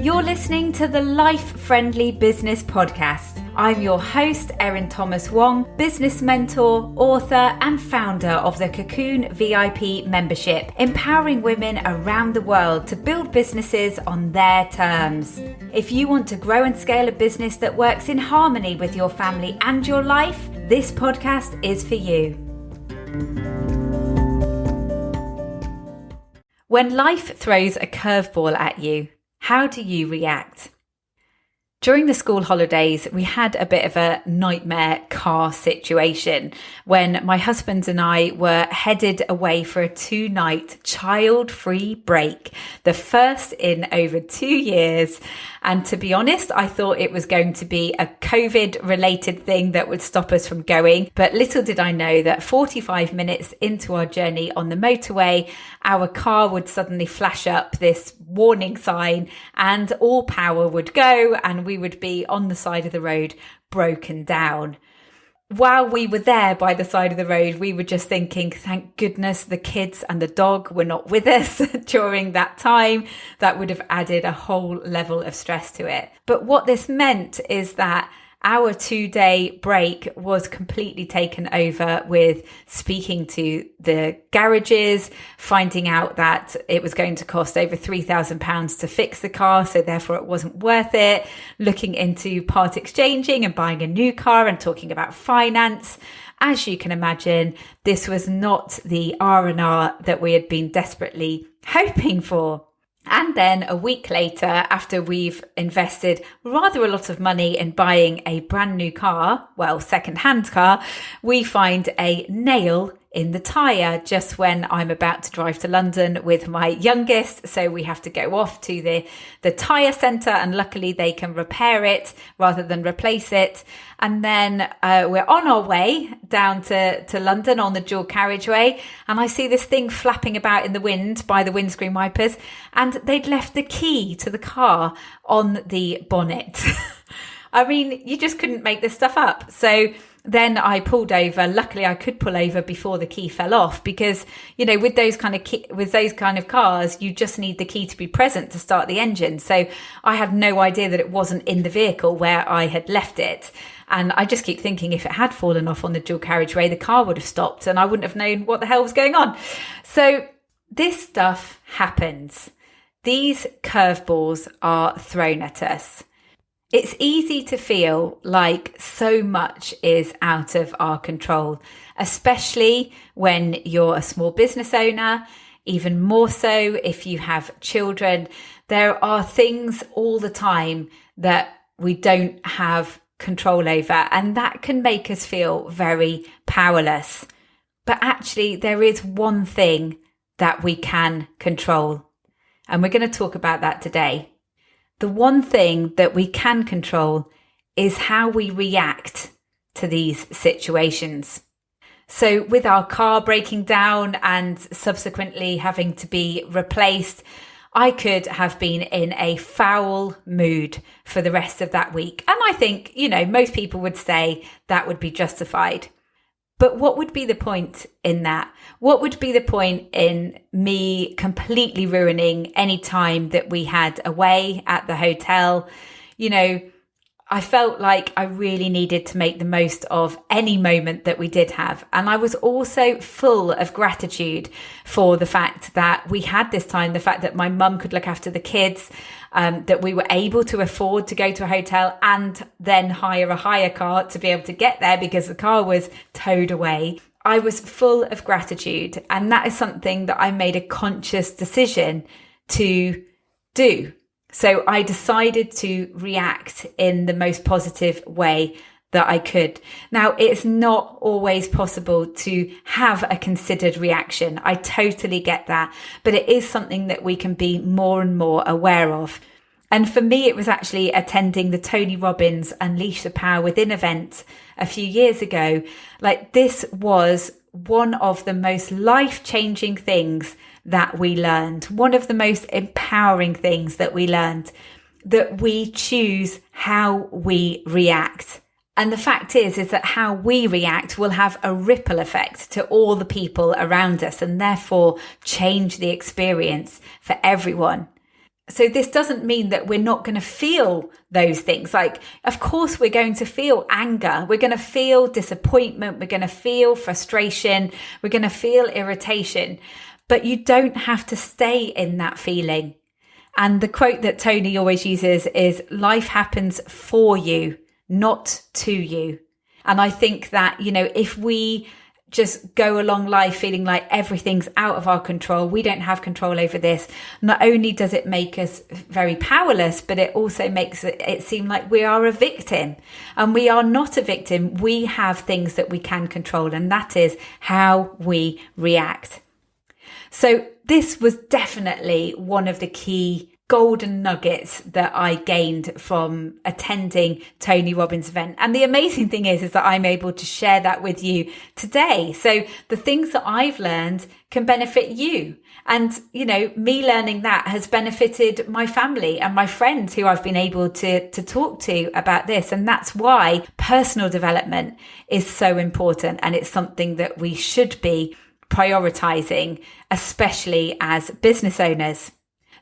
You're listening to the Life Friendly Business Podcast. I'm your host, Erin Thomas Wong, business mentor, author, and founder of the Cocoon VIP membership, empowering women around the world to build businesses on their terms. If you want to grow and scale a business that works in harmony with your family and your life, this podcast is for you. When life throws a curveball at you, how do you react? During the school holidays, we had a bit of a nightmare car situation when my husband and I were headed away for a 2-night child-free break, the first in over 2 years. And to be honest, I thought it was going to be a COVID-related thing that would stop us from going. But little did I know that 45 minutes into our journey on the motorway, our car would suddenly flash up this warning sign and all power would go and we would be on the side of the road, broken down. While we were there by the side of the road, we were just thinking, thank goodness the kids and the dog were not with us during that time. That would have added a whole level of stress to it. But what this meant is that our 2-day break was completely taken over with speaking to the garages, finding out that it was going to cost over £3,000 to fix the car, so therefore it wasn't worth it, looking into part exchanging and buying a new car and talking about finance. As you can imagine, this was not the R&R that we had been desperately hoping for. And then a week later, after we've invested rather a lot of money in buying a brand new car, well, second-hand car, we find a nail in the tyre just when I'm about to drive to London with my youngest. So we have to go off to the tyre centre and luckily they can repair it rather than replace it. And then we're on our way down to London on the dual carriageway and I see this thing flapping about in the wind by the windscreen wipers and they'd left the key to the car on the bonnet. I mean, you just couldn't make this stuff up. So then I pulled over. Luckily, I could pull over before the key fell off because, you know, with those kind of cars, you just need the key to be present to start the engine. So I had no idea that it wasn't in the vehicle where I had left it. And I just keep thinking if it had fallen off on the dual carriageway, the car would have stopped and I wouldn't have known what the hell was going on. So this stuff happens. These curveballs are thrown at us. It's easy to feel like so much is out of our control, especially when you're a small business owner, even more so if you have children. There are things all the time that we don't have control over, and that can make us feel very powerless. But actually, there is one thing that we can control, and we're going to talk about that today. The one thing that we can control is how we react to these situations. So with our car breaking down and subsequently having to be replaced, I could have been in a foul mood for the rest of that week. And I think, you know, most people would say that would be justified. But what would be the point in that? What would be the point in me completely ruining any time that we had away at the hotel? You know, I felt like I really needed to make the most of any moment that we did have. And I was also full of gratitude for the fact that we had this time, the fact that my mum could look after the kids, that we were able to afford to go to a hotel and then hire a hire car to be able to get there because the car was towed away. I was full of gratitude. And that is something that I made a conscious decision to do. So I decided to react in the most positive way that I could. Now, it's not always possible to have a considered reaction. I totally get that, but it is something that we can be more and more aware of. And for me, it was actually attending the Tony Robbins Unleash the Power Within event a few years ago. Like, this was one of the most life-changing things that we learned, one of the most empowering things that we learned, that we choose how we react. And the fact is that how we react will have a ripple effect to all the people around us and therefore change the experience for everyone. So this doesn't mean that we're not going to feel those things. Like, of course, we're going to feel anger. We're going to feel disappointment. We're going to feel frustration. We're going to feel irritation. But you don't have to stay in that feeling. And the quote that Tony always uses is, life happens for you, not to you. And I think that, if we just go along life feeling like everything's out of our control, we don't have control over this, not only does it make us very powerless, but it also makes it seem like we are a victim. And we are not a victim. We have things that we can control, and that is how we react. So this was definitely one of the key golden nuggets that I gained from attending Tony Robbins' event. And the amazing thing is that I'm able to share that with you today. So the things that I've learned can benefit you. And, me learning that has benefited my family and my friends who I've been able to talk to about this. And that's why personal development is so important. And it's something that we should be prioritizing, especially as business owners.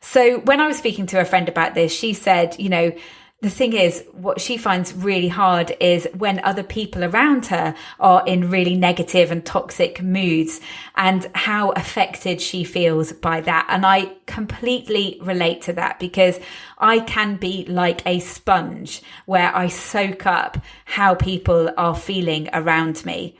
So when I was speaking to a friend about this, she said, the thing is, what she finds really hard is when other people around her are in really negative and toxic moods, and how affected she feels by that. And I completely relate to that, because I can be like a sponge where I soak up how people are feeling around me.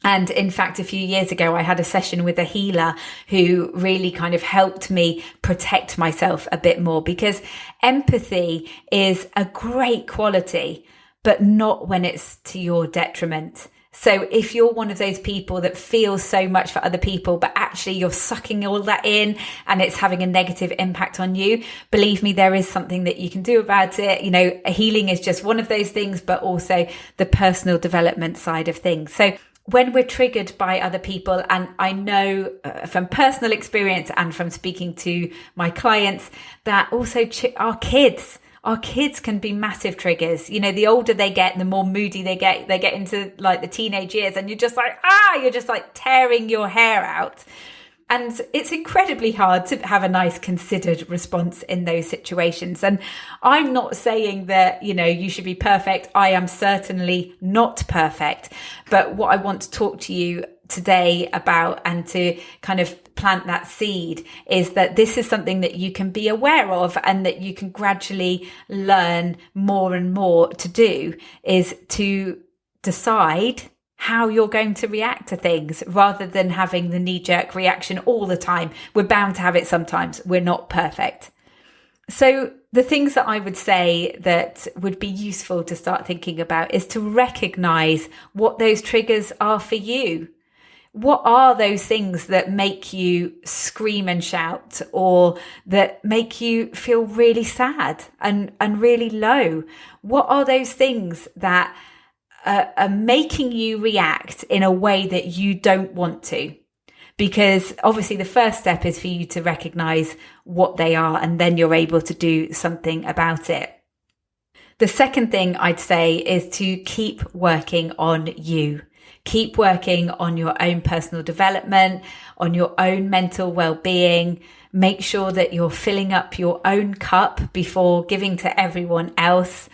And in fact, a few years ago, I had a session with a healer who really kind of helped me protect myself a bit more, because empathy is a great quality, but not when it's to your detriment. So if you're one of those people that feels so much for other people, but actually you're sucking all that in and it's having a negative impact on you, believe me, there is something that you can do about it. Healing is just one of those things, but also the personal development side of things. So when we're triggered by other people, and I know from personal experience and from speaking to my clients that also our kids can be massive triggers. The older they get, the more moody they get into like the teenage years, and you're just like tearing your hair out. And it's incredibly hard to have a nice considered response in those situations. And I'm not saying that, you should be perfect. I am certainly not perfect. But what I want to talk to you today about, and to kind of plant that seed, is that this is something that you can be aware of and that you can gradually learn more and more to do, is to decide how you're going to react to things, rather than having the knee-jerk reaction all the time. We're bound to have it sometimes. We're not perfect. So the things that I would say that would be useful to start thinking about is to recognize what those triggers are for you. What are those things that make you scream and shout, or that make you feel really sad and really low? What are those things that are making you react in a way that you don't want to? Because obviously the first step is for you to recognize what they are, and then you're able to do something about it. The second thing I'd say is to keep working on you. Keep working on your own personal development, on your own mental well-being. Make sure that you're filling up your own cup before giving to everyone else.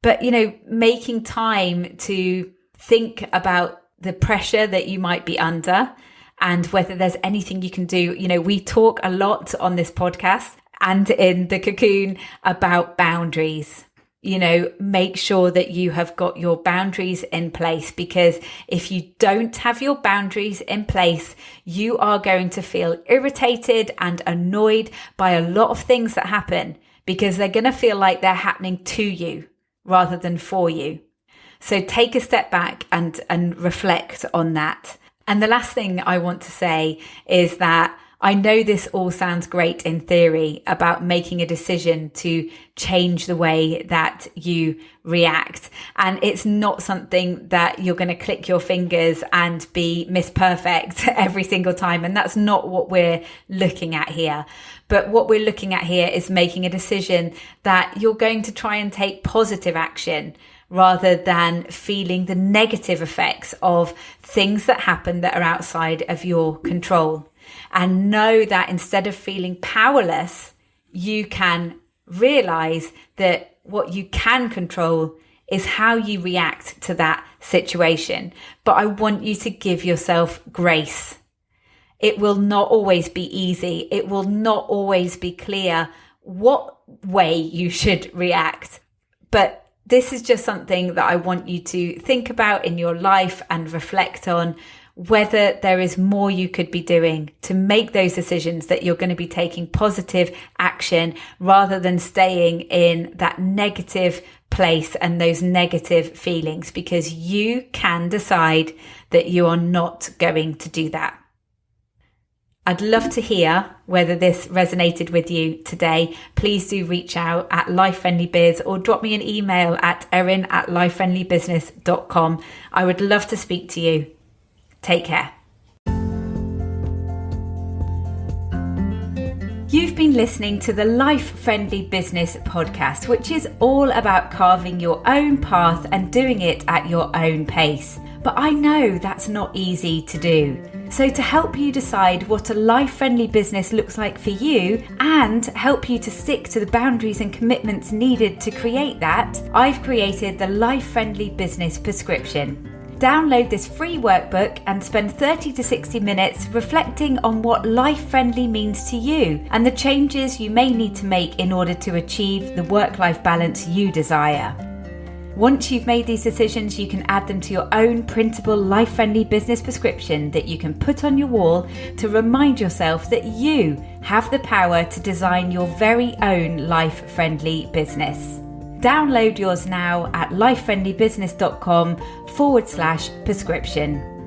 But, making time to think about the pressure that you might be under, and whether there's anything you can do. We talk a lot on this podcast and in the Cocoon about boundaries. Make sure that you have got your boundaries in place, because if you don't have your boundaries in place, you are going to feel irritated and annoyed by a lot of things that happen, because they're going to feel like they're happening to you rather than for you. So take a step back and reflect on that. And the last thing I want to say is that I know this all sounds great in theory about making a decision to change the way that you react. And it's not something that you're going to click your fingers and be Miss Perfect every single time. And that's not what we're looking at here. But what we're looking at here is making a decision that you're going to try and take positive action, rather than feeling the negative effects of things that happen that are outside of your control. And know that instead of feeling powerless, you can realize that what you can control is how you react to that situation. But I want you to give yourself grace. It will not always be easy. It will not always be clear what way you should react. But this is just something that I want you to think about in your life and reflect on, whether there is more you could be doing to make those decisions that you're going to be taking positive action rather than staying in that negative place and those negative feelings, because you can decide that you are not going to do that. I'd love to hear whether this resonated with you today. Please do reach out at Life Friendly Biz or drop me an email at erin@lifefriendlybusiness.com. I would love to speak to you. Take care. You've been listening to the Life Friendly Business podcast, which is all about carving your own path and doing it at your own pace. But I know that's not easy to do. So to help you decide what a life-friendly business looks like for you and help you to stick to the boundaries and commitments needed to create that, I've created the Life Friendly Business Prescription. Download this free workbook and spend 30 to 60 minutes reflecting on what life-friendly means to you and the changes you may need to make in order to achieve the work-life balance you desire. Once you've made these decisions, you can add them to your own printable life-friendly business prescription that you can put on your wall to remind yourself that you have the power to design your very own life-friendly business. Download yours now at lifefriendlybusiness.com/prescription.